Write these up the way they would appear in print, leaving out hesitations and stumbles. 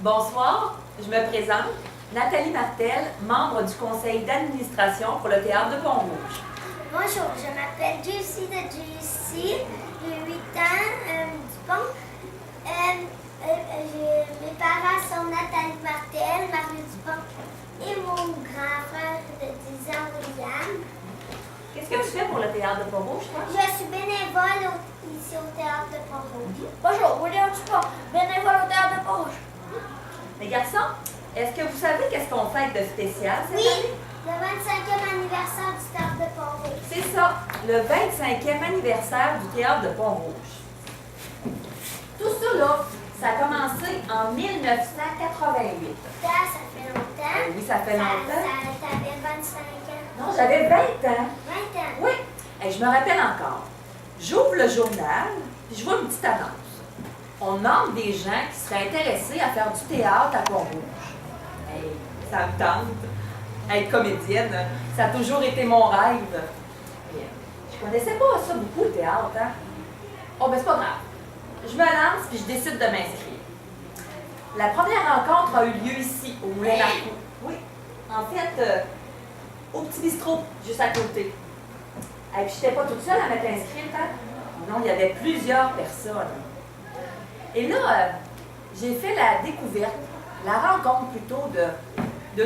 Bonsoir, je me présente, Nathalie Martel, membre du conseil d'administration pour le Théâtre de Pont-Rouge. Bonjour, je m'appelle Jessie de Jessie, j'ai 8 ans, du Pont. Mes parents sont Nathalie Martel, Marie Dupont et mon grand frère de 10 ans, William. Qu'est-ce que tu fais pour le Théâtre de Pont-Rouge, toi? Je suis bénévole ici au Théâtre de Pont-Rouge. Bonjour, William Dupont, bénévole au Théâtre de Pont-Rouge. Les garçons, est-ce que vous savez qu'est-ce qu'on fait de spécial cette année? Le 25e anniversaire du Théâtre de Pont-Rouge. C'est ça, le 25e anniversaire du Théâtre de Pont-Rouge. Tout ça, là, ça a commencé en 1988. Ça fait longtemps. Oui, ça fait longtemps. T'avais 25 ans. Non, j'avais 20 ans. 20 ans. Oui, et je me rappelle encore. J'ouvre le journal, puis je vois une petite annonce. On demande des gens qui seraient intéressés à faire du théâtre à Pont-Rouge. Hey, ça me tente. Être comédienne, ça a toujours été mon rêve. Et, je connaissais pas ça beaucoup, le théâtre. Hein? Oh, ben c'est pas grave. Je me lance, puis je décide de m'inscrire. La première rencontre a eu lieu ici, au Moulin Marcoux. Oui, en fait, au petit bistrot, juste à côté. Et puis, je n'étais pas toute seule à m'être inscrite. Hein? Non, il y avait plusieurs personnes. Et là, j'ai fait la découverte, la rencontre plutôt de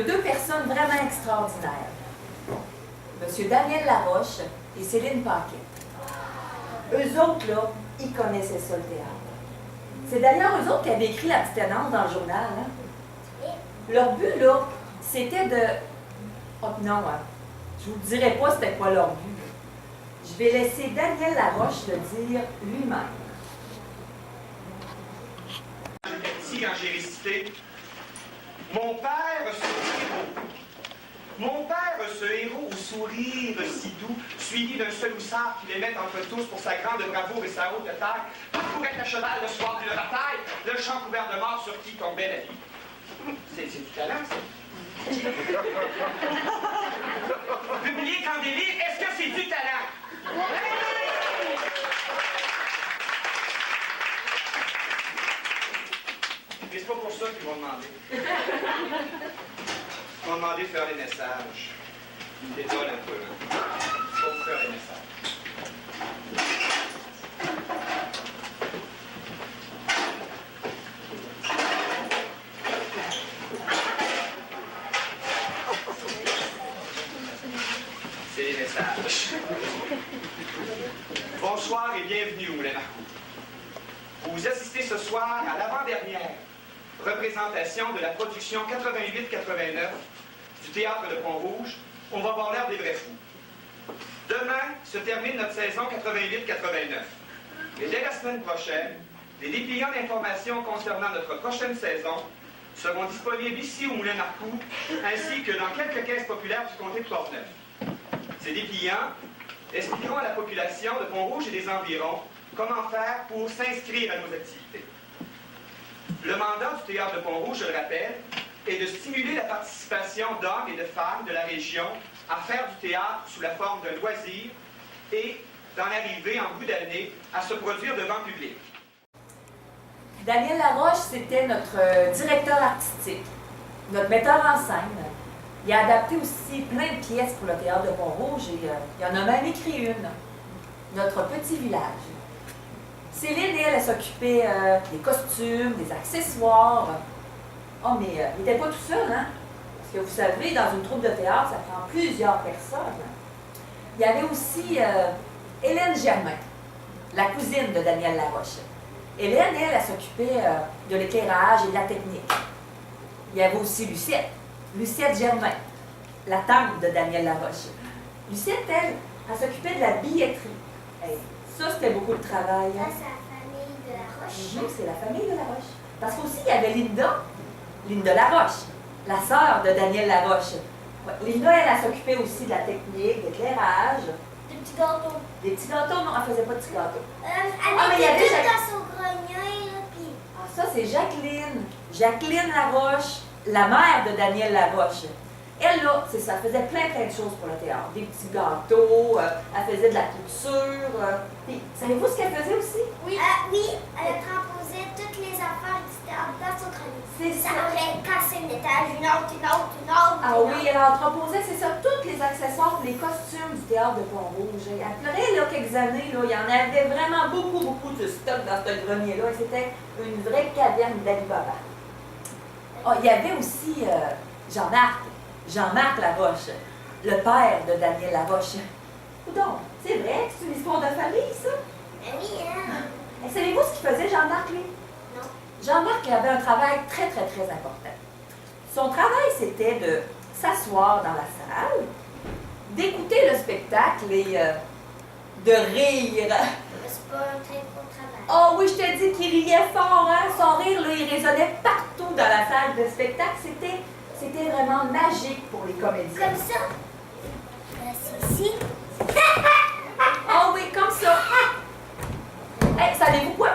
deux personnes vraiment extraordinaires. M. Daniel Laroche et Céline Paquet. Eux autres, là, ils connaissaient ça, le théâtre. C'est d'ailleurs eux autres qui avaient écrit la petite annonce dans le journal. Hein? Leur but, là, c'était de... Oh non, hein, je ne vous dirai pas c'était quoi leur but. Je vais laisser Daniel Laroche le dire lui-même. Ici, quand j'ai récité mon père, ce héros. Mon père, ce héros au sourire si doux, suivi d'un seul oussard qui les met entre tous pour sa grande bravoure et sa haute taille, courait à cheval le soir d'une bataille, le champ couvert de mort sur qui tombait la vie. C'est du talent, ça. Publié quand des livres, est-ce que c'est du talent? Mais c'est pas pour ça qu'ils vont demander. Ils vont demander de faire les messages. Ils me désolent un peu. Hein. C'est pas pour faire les messages. C'est les messages. Bonsoir et bienvenue au Moulin Marcoux. Vous assistez ce soir à l'avant-dernière représentation de la production 88-89 du Théâtre de Pont-Rouge. On va voir l'heure des vrais fous. Demain se termine notre saison 88-89. Et dès la semaine prochaine, les dépliants d'informations concernant notre prochaine saison seront disponibles ici au Moulin Marcoux, ainsi que dans quelques caisses populaires du comté de Portneuf. Ces dépliants expliqueront à la population de Pont-Rouge et des environs comment faire pour s'inscrire à nos activités. Le mandat du Théâtre de Pont-Rouge, je le rappelle, est de stimuler la participation d'hommes et de femmes de la région à faire du théâtre sous la forme d'un loisir et d'en arriver en bout d'année à se produire devant public. Daniel Laroche, c'était notre directeur artistique, notre metteur en scène. Il a adapté aussi plein de pièces pour le Théâtre de Pont-Rouge et il en a même écrit une, Notre petit village. Céline, elle s'occupait des costumes, des accessoires. Oh, mais il n'était pas tout seul, hein? Parce que vous savez, dans une troupe de théâtre, ça prend plusieurs personnes. Il y avait aussi Hélène Germain, la cousine de Daniel Laroche. Hélène, elle s'occupait de l'éclairage et de la technique. Il y avait aussi Lucette Germain, la tante de Daniel Laroche. Lucette, elle s'occupait de la billetterie. Hey, ça, c'était beaucoup de travail. Hein? Ça, c'est la famille de Laroche. C'est la famille de Laroche. Parce qu'aussi, il y avait Linda Laroche, la sœur de Daniel Laroche. Ouais, Linda, elle s'occupait aussi de la technique, de l'éclairage. Des petits gâteaux. Des petits gâteaux, non, elle faisait pas de petits gâteaux. Elle était toute dans son grenier, là, puis... Ah, ça, c'est Jacqueline. Jacqueline Laroche, la mère de Daniel Laroche. Elle, là, c'est ça, elle faisait plein de choses pour le théâtre. Des petits gâteaux, elle faisait de la couture. Puis, savez-vous ce qu'elle faisait aussi? Oui, elle transposait toutes les affaires du théâtre dans son grenier. C'est Ça ça. aurait cassé une étage, une autre, une autre, une autre. Ah une oui, autre. elle entreposait, c'est ça, tous les accessoires pour les costumes du théâtre de Pont-Rouge. Elle pleurait, là, quelques années, là, il y en avait vraiment beaucoup de stock dans ce grenier-là. Et c'était une vraie caverne d'Alibaba. Ah, il y avait aussi Jean-Marc Laroche, le père de Daniel Laroche. Donc, c'est vrai que c'est une histoire de famille, ça? Ben oui, hein? Et savez-vous ce qu'il faisait, Jean-Marc, lui? Non. Jean-Marc avait un travail très important. Son travail, c'était de s'asseoir dans la salle, d'écouter le spectacle et de rire. Mais c'est pas un très beau travail. Oh oui, je te dis qu'il riait fort, hein? Son rire, là, il résonnait partout dans la salle de spectacle. C'était vraiment magique pour les comédiens. Comme ça? C'est ici. Oh oui, comme ça. Hey, savez-vous quoi?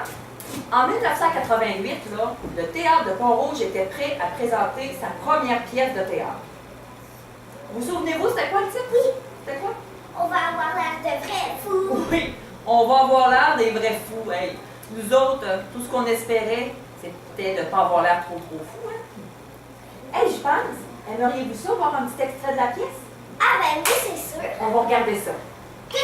En 1988, là, le théâtre de Pont-Rouge était prêt à présenter sa première pièce de théâtre. Vous souvenez-vous, c'était quoi le titre? C'était quoi? On va avoir l'air de vrais fous. Oui, on va avoir l'air des vrais fous. Hey, nous autres, tout ce qu'on espérait, c'était de ne pas avoir l'air trop fous. Hein? Hey, je pense, aimeriez-vous ça, voir un petit extrait de la pièce? Ah ben oui, c'est sûr. On va regarder ça. Tout de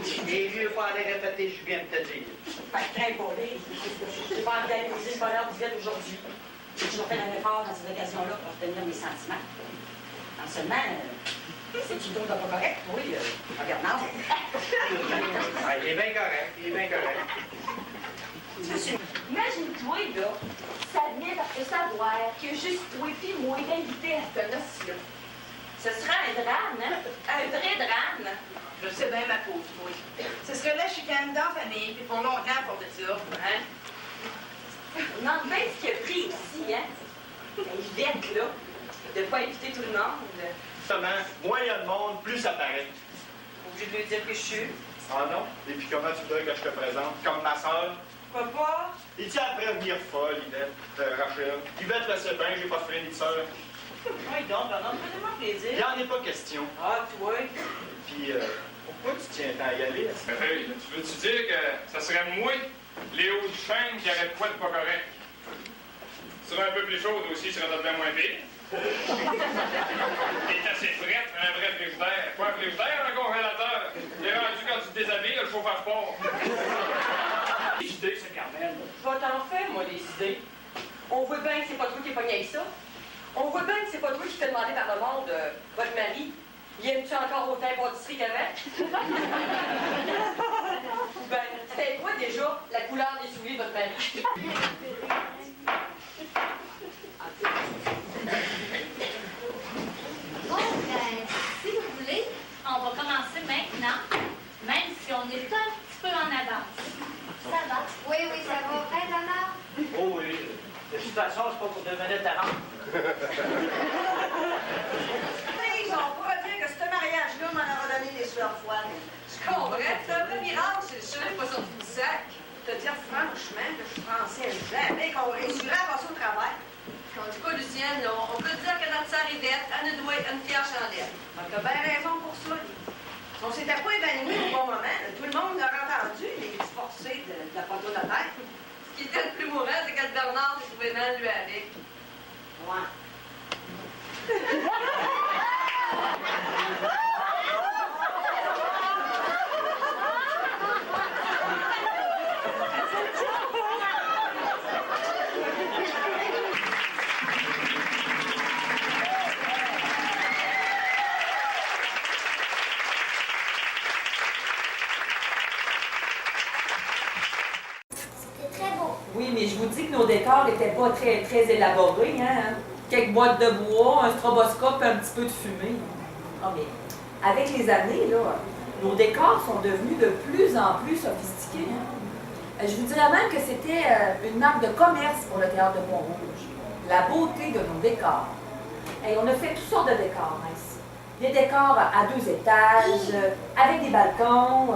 suite. Les vieux pas aller répéter, je viens de te dire. Fait que crains pas, Lise. J'ai pas organisé le bonheur d'Yvette aujourd'hui. J'ai toujours fait un effort dans ces occasions-là pour obtenir mes sentiments. Non seulement, c'est Tito de pas correct, oui, regarde, non. Ah, il est bien correct, il est bien correct. Imagine-toi, là, ça vient parce que savoir qu'il y a juste toi et moi d'invités à cette noce-là. Ce serait un drame, hein? Un vrai drame. Je sais bien, ma pauvre, oui. Ce serait la chicane dans la famille, puis pour longtemps pour de ça, hein? Je me demande bien ce qu'il a pris ici, hein? Yvette, là, de pas inviter tout le monde. Justement, moins il y a de monde, plus ça paraît. Obligé de lui dire que je suis. Ah non? Et puis comment tu voudrais que je te présente? Comme ma soeur? Pourquoi pas? Et tu après venir folle, Yvette, Rachel. Yvette le sait bien, j'ai pas de frère ni de sœur. Oui, donc, Bernard, fais-moi Il plaisir. n'y en est pas question. Ah, toi? Puis, pourquoi tu tiens tant à y aller? Hey, tu veux-tu dire que ça serait moi, Léo Duchesne, qui aurait de quoi de pas correct? Tu serais un peu plus chaude aussi, tu serais bien moins pire. T'es assez frette, un vrai frigidaire. Quoi, un frigidaire, un congélateur? T'es rendu quand tu te déshabilles, le chauffage part. Les idées, c'est Carmel. Je vais t'en faire, moi, des idées. On voit bien que c'est pas toi qui es pogné avec ça. On voit bien que c'est pas toi qui te demandé par le monde, votre mari, il aime-tu encore autant pâtisserie qu'avant? Ben, c'était quoi déjà la couleur des souliers de votre mari? Bon, ben, si vous voulez, on va commencer maintenant, même si on est un petit peu en avance. Ça va? Oui, ça va. Hey, maman? Oh oui. De toute façon, c'est pas pour 2 minutes à rendre. Lise, on pourrait dire que ce mariage-là m'en aura donné des sueurs froides. Je comprends. C'est un peu miracle, c'est sûr, pas sorti du sac. Te dire franchement que je pensais jamais qu'on réussirait à passer au travail. En tout cas, Lucienne, là, on peut dire que notre sœur Yvette, elle nous doit une fière chandelle. Ah, t'as bien raison pour ça, Lise. Si on s'était pas évanoui au bon moment, tout le monde aurait entendu les forcés de la photo de tête. Ce qui était le plus mourant, c'est que Bernard s'est trouvé mal, lui, avec. Ouais. C'était très beau. Oui, mais je vous dis que nos décors n'étaient pas très élaborés. Hein? Quelques boîtes de bois, un stroboscope et un petit peu de fumée. Ah, mais avec les années, là, nos décors sont devenus de plus en plus sophistiqués. Hein? Je vous dirais même que c'était une marque de commerce pour le théâtre de Pont-Rouge. La beauté de nos décors. Et on a fait toutes sortes de décors hein, ici. Des décors à 2 étages, avec des balcons.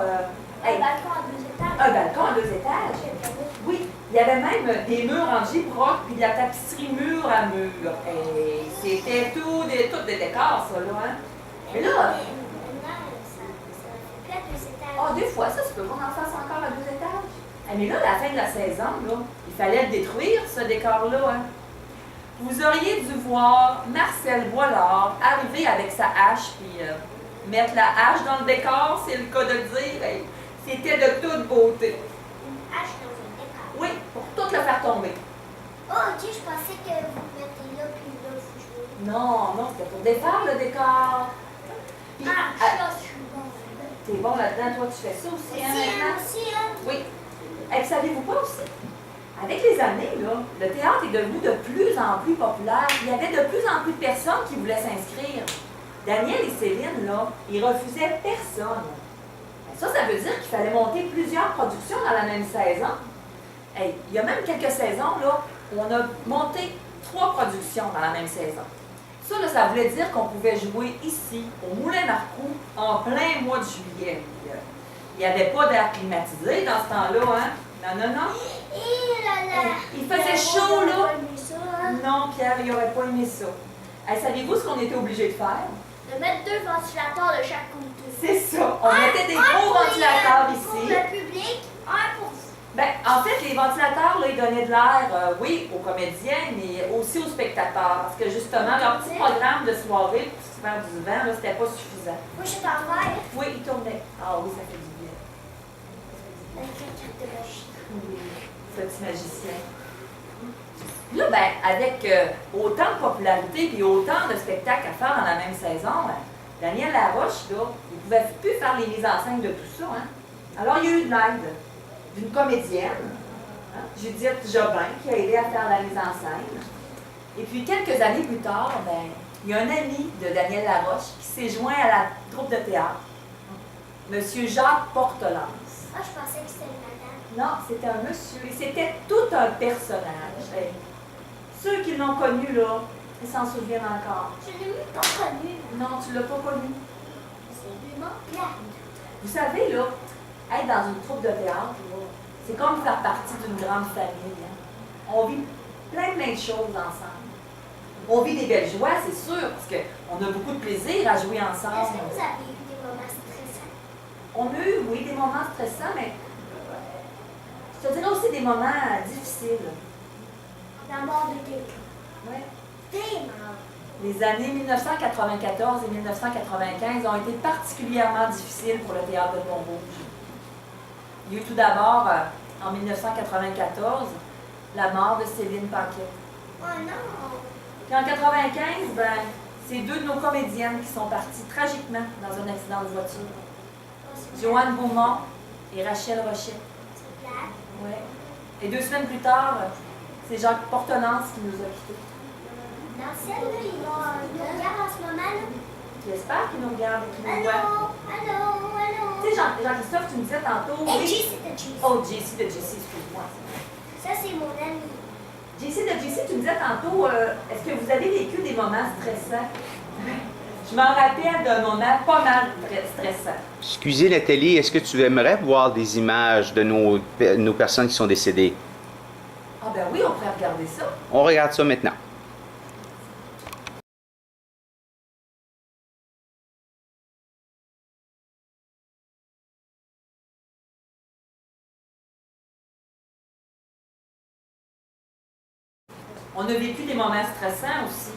Un balcon à 2 étages. Un balcon à 2 étages. Oui, il y avait même des murs en gyproc, puis de la tapisserie mur à mur. Et c'était tous des décors, ça, là. Hein? Mais là, Maintenant, ça fait plus à 2 étages. des fois, ça se peut qu'on en fasse encore à 2 étages. Mais là, à la fin de la saison, là, il fallait le détruire, ce décor-là. Hein. Vous auriez dû voir Marcel Boilard arriver avec sa hache, puis mettre la hache dans le décor, c'est le cas de le dire. Hey, c'était de toute beauté. Une hache dans un décor. Oui, pour tout le faire tomber. Oh, ok, je pensais que vous mettez là, puis là, vous jouez. Non, non, c'était pour défaire le décor. Puis, Ça, je suis bon. t'es bon là-dedans, toi, tu fais ça aussi, hein, maintenant? Aussi, hein? Oui. Et savez-vous pas aussi? Avec les années, là, le théâtre est devenu de plus en plus populaire. Il y avait de plus en plus de personnes qui voulaient s'inscrire. Daniel et Céline, là, ils refusaient personne. Ça veut dire qu'il fallait monter plusieurs productions dans la même saison. Hey, il y a même quelques saisons, là, où on a monté 3 productions dans la même saison. Ça, là, ça voulait dire qu'on pouvait jouer ici, au Moulin-Marcoux, en plein mois de juillet. Il n'y avait pas d'air climatisé dans ce temps-là, hein? Non, non, non. Et là, là. Il faisait chaud, là. Pas aimé ça, hein? Non, Pierre, il n'aurait pas aimé ça. Hey, savez-vous ce qu'on était obligé de faire? De mettre 2 ventilateurs de chaque côté. C'est ça. On mettait des gros ventilateurs Pour ici. le public, un pour vous. Ben, en fait, les ventilateurs, là, ils donnaient de l'air, oui, aux comédiens, mais aussi aux spectateurs. Parce que justement, leur petit programme de soirée pour se faire du vent, là, c'était pas suffisant. Moi, je suis en vert. Oui, ils tournaient. Ah oui, ça fait du bien. Avec la carte de magie. Oui, petit magicien. Là, ben, avec autant de popularité et autant de spectacles à faire dans la même saison, ben, Daniel Laroche, là, il ne pouvait plus faire les mises en scène de tout ça. Hein. Alors, il y a eu de l'aide d'une comédienne, hein, Judith Jobin, qui a aidé à faire la mise en scène. Et puis, quelques années plus tard, ben, il y a un ami de Daniel Laroche qui s'est joint à la troupe de théâtre, Monsieur Jacques Portelance. Ah, je pensais que c'était une madame. Non, c'était un monsieur. Et c'était tout un personnage. Hey. Ceux qui l'ont connu, là, ils s'en souviennent encore. Je ne l'ai même pas connu. Non, tu ne l'as pas connu. C'est vraiment plate. Vous savez, là, être dans une troupe de théâtre, là, c'est comme faire partie d'une grande famille. Hein. On vit plein de choses ensemble. On vit des belles joies, c'est sûr, parce qu'on a beaucoup de plaisir à jouer Est-ce ensemble. que vous avez eu des moments stressants? On a eu, oui, des moments stressants, mais je te dirais aussi des moments difficiles. La mort de quelqu'un. Ouais. T'es mort. Les années 1994 et 1995 ont été particulièrement difficiles pour le théâtre de Pont-Rouge. Il y a eu tout d'abord, en 1994, la mort de Céline Paquet. Oh non! Puis en 1995, ben, c'est 2 de nos comédiennes qui sont parties tragiquement dans un accident de voiture. Oh, c'est Joanne Beaumont et Rachel Rochette. C'est plate. Ouais. Et 2 semaines plus tard, c'est Jacques Portelance qui nous a quittés. Dans celle-là, ils nous regardent en ce moment, là. J'espère qu'ils nous regardent et qu'ils nous voient. Allô? Allô? Allô? Tu sais, Jean-Christophe, tu me disais tantôt... Et oui. JC de JC. Oh, JC de JC, excuse-moi. Ça, c'est mon ami. JC de JC, tu me disais tantôt, est-ce que vous avez vécu des moments stressants? Je m'en rappelle d'un moment pas mal stressant. Excusez Nathalie, est-ce que tu aimerais voir des images de nos personnes qui sont décédées? Ah ben oui, on pourrait regarder ça. On regarde ça maintenant. On a vécu des moments stressants aussi.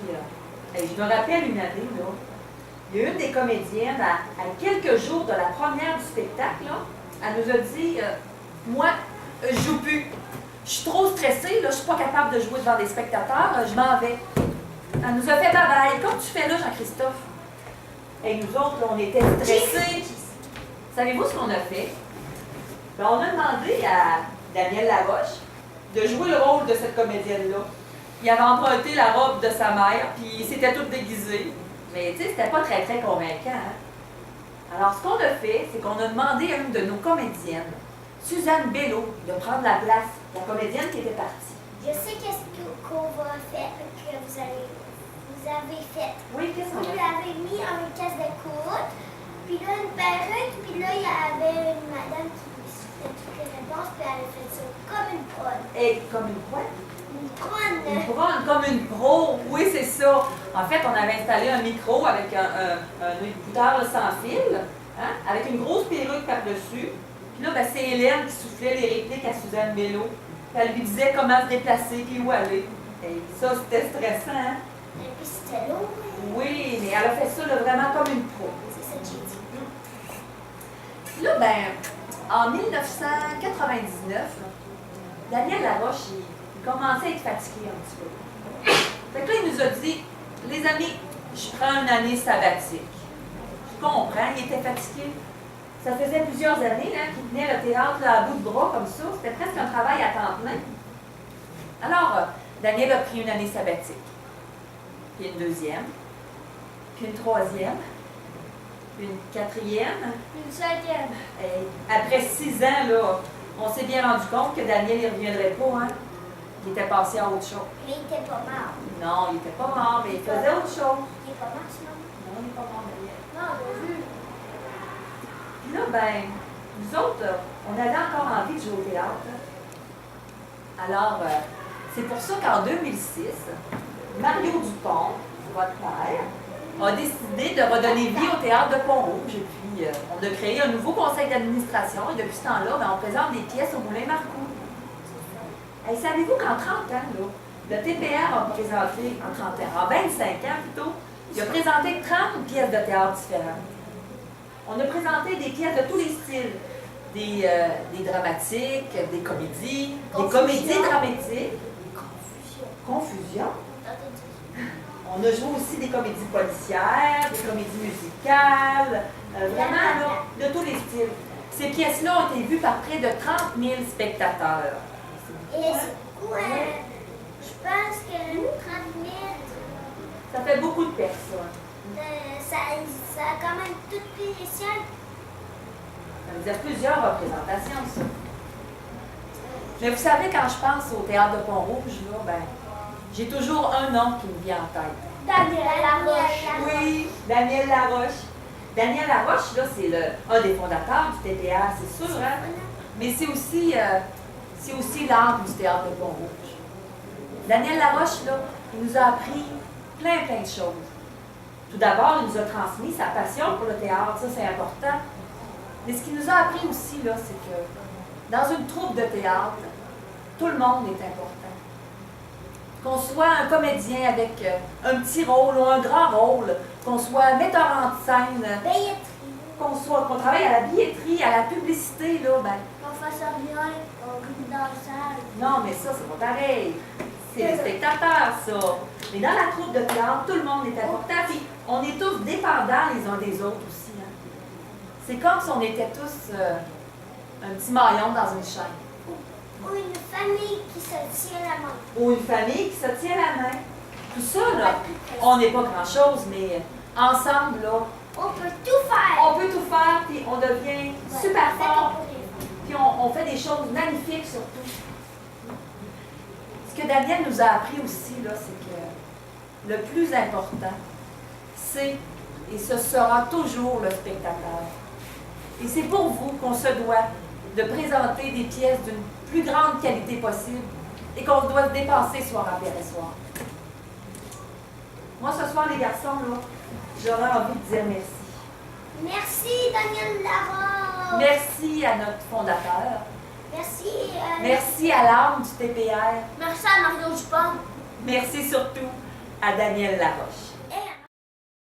Et je me rappelle une année, là, il y a une des comédiennes, à quelques jours de la première du spectacle, là, elle nous a dit moi, je joue plus. Je suis trop stressée, là, je suis pas capable de jouer devant des spectateurs, je m'en vais. Elle nous a fait bye-bye, comme tu fais là, Jean-Christophe. Et nous autres, là, on était stressés. Savez-vous ce qu'on a fait? Ben, on a demandé à Daniel Laroche de jouer le rôle de cette comédienne-là. Il avait emprunté la robe de sa mère, puis il s'était tout déguisé. Mais tu sais, c'était pas très, très convaincant. Hein? Alors, ce qu'on a fait, c'est qu'on a demandé à une de nos comédiennes, Suzanne Bello, de prendre la place, la comédienne qui était partie. Je sais qu'est-ce qu'on va faire, que vous avez fait. Oui, qu'est-ce qu'on Vous a lui fait? avez mis en une caisse d'écoute, puis là, une perruque, puis là, il y avait une madame qui soufflait toutes les réponses, puis elle a fait ça comme une prod. Et comme une quoi? Une couronne. Une couronne, comme une pro. Oui, c'est ça. En fait, on avait installé un micro avec un écouteur sans fil, hein, avec une grosse perruque par-dessus. Puis là, ben, c'est Hélène qui soufflait les répliques à Suzanne Bello. Puis elle lui disait comment se déplacer puis où aller. Et ça, c'était stressant, hein? Et puis c'était long. Oui, mais elle a fait ça là, vraiment comme une pro. C'est ça que j'ai dit. Puis là, ben, en 1999, Daniel Laroche, il commençait à être fatigué un petit peu. Fait que là, il nous a dit, les amis, je prends une année sabbatique. Je comprends, il était fatigué. Ça faisait plusieurs années là, qu'il tenait le théâtre là, à bout de bras comme ça. C'était presque un travail à temps plein. Alors, Daniel a pris une année sabbatique. Puis une deuxième. Puis une troisième. Puis une quatrième. Une cinquième. Et après 6 ans, là, on s'est bien rendu compte que Daniel ne reviendrait pas. Hein? Il était passé à autre chose. Mais il était pas mort. Non, il n'était pas mort, mais il faisait autre chose. Il est pas mort, sinon? Non, il n'est pas mort, Daniel. Non, on l'a vu. Puis là, ben, nous autres, on avait encore envie de jouer au théâtre. Alors, c'est pour ça qu'en 2006, Mario Dupont, votre père, a décidé de redonner vie au théâtre de Pont-Rouge. Et puis, on a créé un nouveau conseil d'administration. Et depuis ce temps-là, ben, on présente des pièces au Moulin Marcoux. Hey, savez-vous qu'en 30 ans, là, le TPR a présenté, en 30 ans, en 25 ans plutôt, il a présenté 30 pièces de théâtre différentes. On a présenté des pièces de tous les styles. Des dramatiques, des comédies, des comédies dramatiques. Confusion. On a joué aussi des comédies policières, des comédies musicales, vraiment là, de tous les styles. Ces pièces-là ont été vues par près de 30 000 spectateurs. Et c'est beaucoup, je pense que 30 000, Ça fait beaucoup de personnes. ça a quand même tout pris les siècles. Ça veut dire plusieurs représentations, ça. Mais vous savez, quand je pense au théâtre de Pont-Rouge, là, ben, j'ai toujours un nom qui me vient en tête. Daniel Laroche. Oui, Daniel Laroche. Daniel Laroche, là, c'est un des fondateurs du TPR, c'est sûr, hein? Mais c'est aussi l'âme du théâtre de Pont-Rouge. Daniel Laroche, là, il nous a appris plein de choses. Tout d'abord, il nous a transmis sa passion pour le théâtre, ça c'est important. Mais ce qu'il nous a appris aussi, là, c'est que dans une troupe de théâtre, tout le monde est important. Qu'on soit un comédien avec un petit rôle ou un grand rôle, qu'on soit metteur en scène, qu'on travaille à la billetterie, à la publicité, là, ben. Qu'on fasse rien, qu'on rit dans la salle. Non, mais ça, c'est pas pareil. C'est les spectateurs, ça. Mais dans la troupe de théâtre, tout le monde est important. Puis on est tous dépendants les uns des autres aussi. Hein. C'est comme si on était tous un petit maillon dans une chaîne. Ou une famille qui se tient la main. Ou une famille qui se tient la main. Tout ça, là, on n'est pas grand-chose, mais ensemble, là, on peut tout faire. On peut tout faire, puis on devient super fort. Puis on fait des choses magnifiques surtout. Ce que Daniel nous a appris aussi, là, c'est que le plus important, c'est et ce sera toujours le spectateur. Et c'est pour vous qu'on se doit de présenter des pièces d'une plus grande qualité possible et qu'on doit se dépasser soir après soir. Moi, ce soir, les garçons, là, j'aurais envie de dire merci. Merci, Daniel Laroche. Merci à notre fondateur. Merci. Merci à l'âme du TPR. Merci à Mario Dupont. Merci surtout à Daniel Laroche.